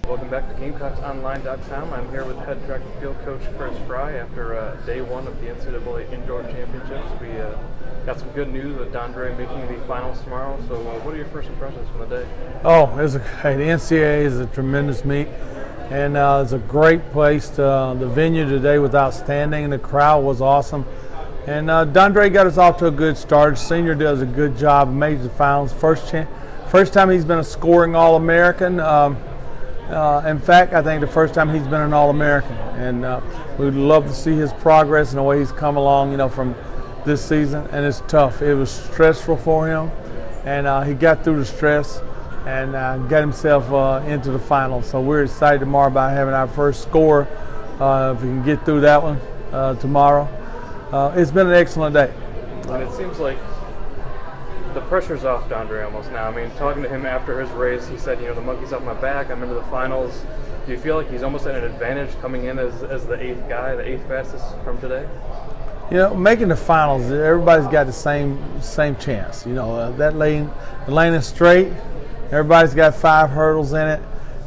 Welcome back to GamecocksOnline.com. I'm here with head track and field coach Frye after day one of the NCAA Indoor Championships. We got some good news with Dondre making the finals tomorrow. So what are your first impressions from the day? The NCAA is a tremendous meet, and it's a great place. The venue today was outstanding, and the crowd was awesome. And Dondre got us off to a good start. Senior does a good job, made the finals. First time he's been a scoring All-American. In fact, I think the first time he's been an All-American. And we'd love to see his progress and the way he's come along, from this season. And it's tough. It was stressful for him, and he got through the stress and got himself into the finals. So we're excited tomorrow about having our first score. If we can get through that one tomorrow. It's been an excellent day. And it seems like the pressure's off Dondre almost now. I mean, talking to him after his race, he said, the monkey's off my back, I'm into the finals. Do you feel like he's almost at an advantage coming in as the eighth guy, the eighth fastest from today? Making the finals, everybody's got the same chance. That lane, the lane is straight. Everybody's got 5 hurdles in it.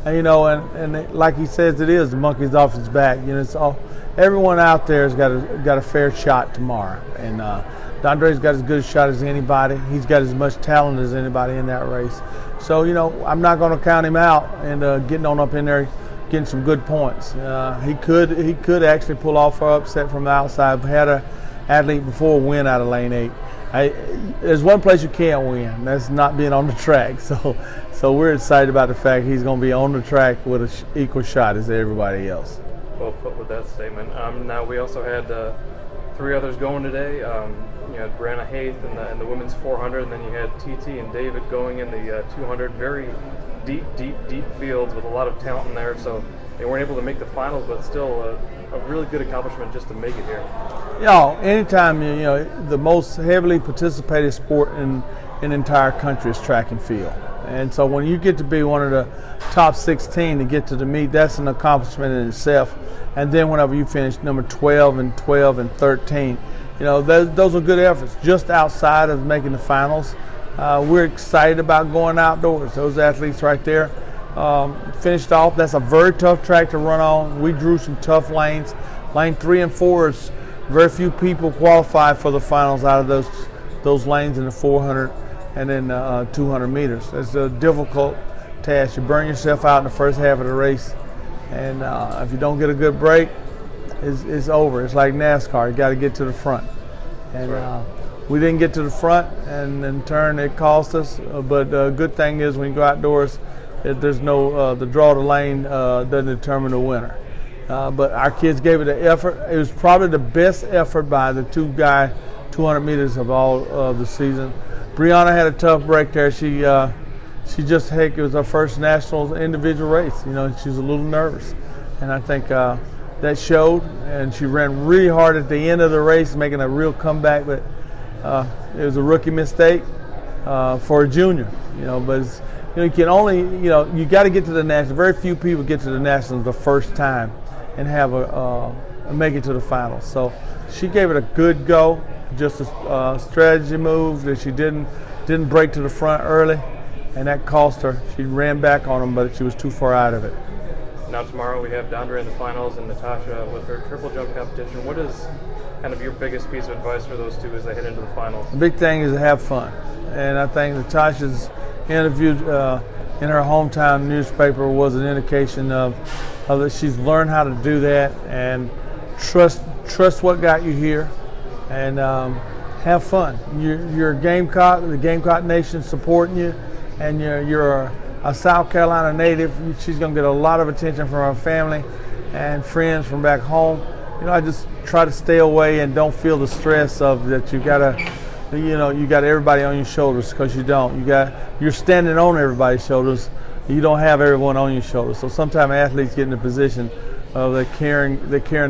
And like he says, it is the monkey's off his back. It's all. Everyone out there has got a fair shot tomorrow, and Dondre's got as good a shot as anybody. He's got as much talent as anybody in that race. So I'm not going to count him out and getting on up in there, getting some good points. He could actually pull off an upset from the outside. Had an athlete before win out of lane 8. There's one place you can't win. That's not being on the track. So we're excited about the fact he's going to be on the track with an equal shot as everybody else. Well put with that statement. Now we also had 3 others going today. You had Brianna Haith in the women's 400, and then you had TT and David going in the 200. Very deep fields with a lot of talent in there. So they weren't able to make the finals, but still a really good accomplishment just to make it here. Anytime the most heavily participated sport in the entire country is track and field. And so when you get to be one of the top 16 to get to the meet, that's an accomplishment in itself. And then whenever you finish number 12 and 13, those are good efforts. Just outside of making the finals, we're excited about going outdoors. Those athletes right there finished off. That's a very tough track to run on. We drew some tough lanes. Lane 3 and 4 is very few people qualified for the finals out of those lanes in the 400 and then 200 meters. It's a difficult task. You burn yourself out in the first half of the race, and if you don't get a good break, it's over. It's like NASCAR. You got to get to the front, and we didn't get to the front, and in turn it cost us. But the good thing is when you go outdoors, there's no the draw the lane doesn't determine the winner. But our kids gave it an effort. It was probably the best effort by the 200 meters of all of the season. Brianna had a tough break there. She it was her first national individual race. She was a little nervous, and I think that showed. And she ran really hard at the end of the race, making a real comeback. But it was a rookie mistake for a junior. But you can only you got to get to the nationals. Very few people get to the nationals the first time and have make it to the finals. So she gave it a good go. Just a strategy move that she didn't break to the front early, and that cost her. She ran back on them, but she was too far out of it. Now tomorrow we have Dondre in the finals and Natasha with her triple jump competition. What is kind of your biggest piece of advice for those two as they head into the finals? The big thing is to have fun, and I think Natasha's interview in her hometown newspaper was an indication of that she's learned how to do that and trust what got you here. And have fun. You're a Gamecock. The Gamecock Nation supporting you, and you're a South Carolina native. She's going to get a lot of attention from her family and friends from back home. I just try to stay away and don't feel the stress of that. You got everybody on your shoulders, because you don't. You're standing on everybody's shoulders. You don't have everyone on your shoulders. So sometimes athletes get in a position of they're carrying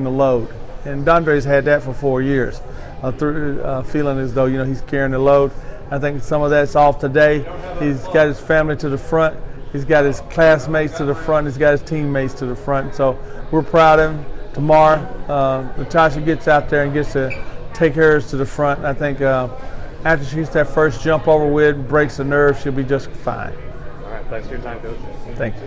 the load. And Dondre's had that for 4 years. Feeling as though he's carrying the load. I think some of that's off today. He's got his family to the front. He's got his classmates to the front. He's got his teammates to the front. So we're proud of him. Tomorrow, Natasha gets out there and gets to take hers to the front. I think after she gets that first jump over with, breaks the nerve, she'll be just fine. All right, thanks for your time, Coach. Thank you.